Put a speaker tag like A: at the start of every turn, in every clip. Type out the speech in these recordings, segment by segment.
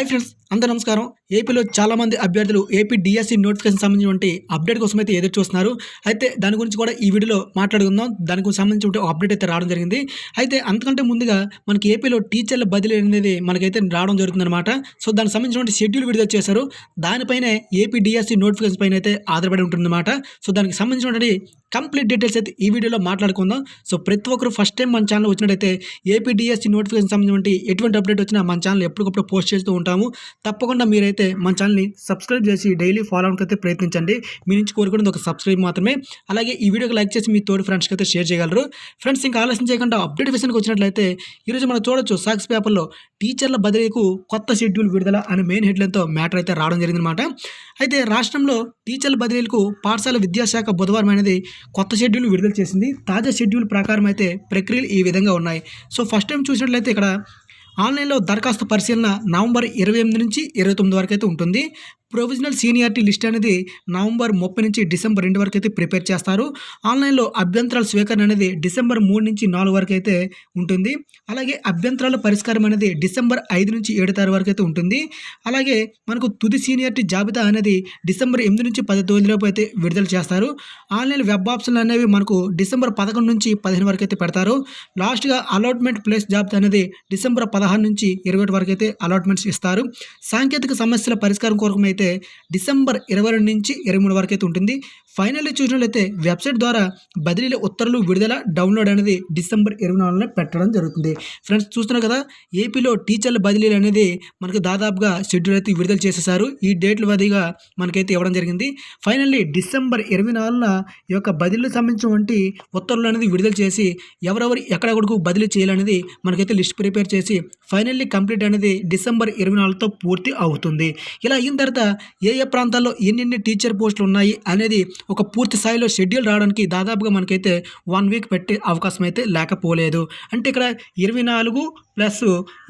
A: Hi friends, అందరూ నమస్కారం. ఏపీలో చాలామంది అభ్యర్థులు ఏపీ డిఎస్సి నోటిఫికేషన్ సంబంధించినటువంటి అప్డేట్ కోసం అయితే ఎదురు చూస్తున్నారు. అయితే దాని గురించి కూడా ఈ వీడియోలో మాట్లాడుకుందాం. దానికి సంబంధించి ఒక అప్డేట్ అయితే రావడం జరిగింది. అయితే అంతకంటే ముందుగా మనకి ఏపీలో టీచర్ల బదిలీ అనేది మనకైతే రావడం జరుగుతుందన్నమాట. సో దానికి సంబంధించినటువంటి షెడ్యూల్ విడుదల చేశారు. దానిపైనే ఏపీ డిఎస్సి నోటిఫికేషన్ పైన అయితే ఆధారపడి ఉంటుందన్నమాట. సో దానికి సంబంధించినటువంటి కంప్లీట్ డీటెయిల్స్ అయితే ఈ వీడియోలో మాట్లాడుకుందాం. సో ప్రతి ఒక్కరు ఫస్ట్ టైం మన ఛానల్ వచ్చినట్టయితే ఏపీ డిఎస్సి నోటిఫికేషన్ సంబంధించి ఎటువంటి అప్డేట్ వచ్చినా మన ఛానల్ ఎప్పటికప్పుడు పోస్ట్ చేస్తూ ఉంటాము. తప్పకుండా మీరైతే మన ఛానల్ని సబ్స్క్రైబ్ చేసి డైలీ ఫాలో అవడానికి ప్రయత్నించండి. మీ నుంచి కోరుకునేది ఒక సబ్స్క్రైబ్ మాత్రమే. అలాగే ఈ వీడియోకి లైక్ చేసి మీ తోటి ఫ్రెండ్స్కి అయితే షేర్ చేయగలరు. ఫ్రెండ్స్, ఇంకా ఆలస్యం చేయకుండా అప్డేట్ విషయానికి వచ్చినట్లయితే ఈరోజు మనం చూడొచ్చు సాక్షి పేపర్లో టీచర్ల బదిలీకు కొత్త షెడ్యూల్ విడుదల అనే మెయిన్ హెడ్లైన్తో మ్యాటర్ అయితే రావడం జరిగిందన్నమాట. అయితే రాష్ట్రంలో టీచర్ల బదిలీలకు పాఠశాల విద్యాశాఖ బుధవారం అనేది కొత్త షెడ్యూల్ విడుదల చేసింది. తాజా షెడ్యూల్ ప్రకారం అయితే ప్రక్రియలు ఈ విధంగా ఉన్నాయి. సో ఫస్ట్ టైం చూసినట్లయితే ఇక్కడ ఆన్లైన్లో దరఖాస్తు పరిశీలన నవంబర్ 28 నుంచి 29 వరకు అయితే ఉంటుంది. ప్రొవిజనల్ సీనియారిటీ లిస్ట్ అనేది నవంబర్ 30 నుంచి డిసెంబర్ 2 వరకు అయితే ప్రిపేర్ చేస్తారు. ఆన్లైన్లో అభ్యంతరాల స్వీకరణ అనేది డిసెంబర్ 3 నుంచి 4 వరకు అయితే ఉంటుంది. అలాగే అభ్యంతరాల పరిష్కారం అనేది డిసెంబర్ 5 నుంచి 7 తారీఖు వరకు అయితే ఉంటుంది. అలాగే మనకు తుది సీనియారిటీ జాబితా అనేది డిసెంబర్ 8 నుంచి 10 తేదీలోపు అయితే విడుదల చేస్తారు. ఆన్లైన్ వెబ్ ఆప్షన్లు అనేవి మనకు డిసెంబర్ 11 నుంచి 15 వరకు అయితే పెడతారు. లాస్ట్గా అలాట్మెంట్ ప్లేస్ జాబితా అనేది డిసెంబర్ 16 నుంచి 21 వరకు అయితే అలాట్మెంట్స్ ఇస్తారు. సాంకేతిక సమస్యల పరిష్కారం కోరకం అయితే డిసెంబర్ 22 నుంచి 23 వరకు అయితే ఉంటుంది. ఫైనల్లీ చూసినట్లయితే వెబ్సైట్ ద్వారా బదిలీల ఉత్తర్వులు విడుదల డౌన్లోడ్ అనేది డిసెంబర్ 24 పెట్టడం జరుగుతుంది. ఫ్రెండ్స్, చూస్తున్నారు కదా, ఏపీలో టీచర్ల బదిలీలు అనేది మనకు దాదాపుగా షెడ్యూల్ అయితే విడుదల చేసేసారు. ఈ డేట్ల వారీగా మనకైతే ఇవ్వడం జరిగింది. ఫైనల్లీ డిసెంబర్ 24 ఈ యొక్క బదిలీలకు సంబంధించినటువంటి ఉత్తర్వులు అనేది విడుదల చేసి ఎవరెవరు ఎక్కడెక్కడికి బదిలీ చేయాలనేది మనకైతే లిస్ట్ ప్రిపేర్ చేసి ఫైనల్లీ కంప్లీట్ అనేది డిసెంబర్ 24తో పూర్తి అవుతుంది. ఇలా అయిన తర్వాత ఏ ప్రాంతాల్లో ఎన్ని టీచర్ పోస్టులు ఉన్నాయి అనేది ఒక పూర్తి స్థాయిలో షెడ్యూల్ రావడానికి దాదాపుగా మనకైతే 1 వీక్ పెట్టే అవకాశం అయితే లేకపోలేదు. అంటే ఇక్కడ 24 ప్లస్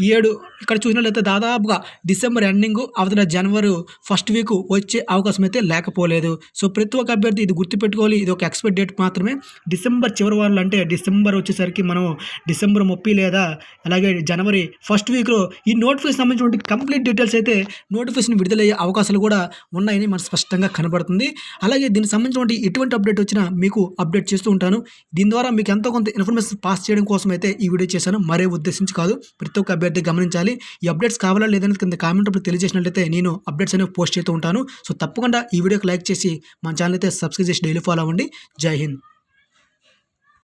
A: 7 ఇక్కడ చూసినట్లయితే దాదాపుగా డిసెంబర్ ఎండింగ్ అవతల జనవరి ఫస్ట్ వీక్ వచ్చే అవకాశం అయితే లేకపోలేదు. సో ప్రతి ఒక్క అభ్యర్థి ఇది గుర్తుపెట్టుకోవాలి. ఇది ఒక ఎక్స్పైర్ డేట్ మాత్రమే. డిసెంబర్ చివరి వారంలో, అంటే డిసెంబర్ వచ్చేసరికి మనం డిసెంబర్ 30 లేదా అలాగే జనవరి ఫస్ట్ వీక్లో ఈ నోటిఫికేషన్ సంబంధించిన కంప్లీట్ డీటెయిల్స్ అయితే నోటిఫికేషన్ విడుదలయ్యే అవకాశాలు కూడా ఉన్నాయని మనకు స్పష్టంగా కనబడుతుంది. అలాగే దీనికి సంబంధించిన ఎటువంటి అప్డేట్ వచ్చినా మీకు అప్డేట్ చేస్తూ ఉంటాను. దీని ద్వారా మీకు ఎంతో కొంత ఇన్ఫర్మేషన్ పాస్ చేయడం కోసం అయితే ఈ వీడియో చేశాను, మరే ఉద్దేశించి కాదు. ప్రతి ఒక్క అభ్యర్థి గమనించాలి. ఈ అప్డేట్స్ కావాలా లేదని కింద కామెంట్ అప్పుడు తెలియజేసినట్లయితే నేను అప్డేట్స్ అనేవి పోస్ట్ చేస్తూ ఉంటాను. సో తప్పకుండా ఈ వీడియోకి లైక్ చేసి మన ఛానల్ అయితే సబ్స్క్రైబ్ చేసి డైలీ ఫాలో అవ్వండి. జై హింద్.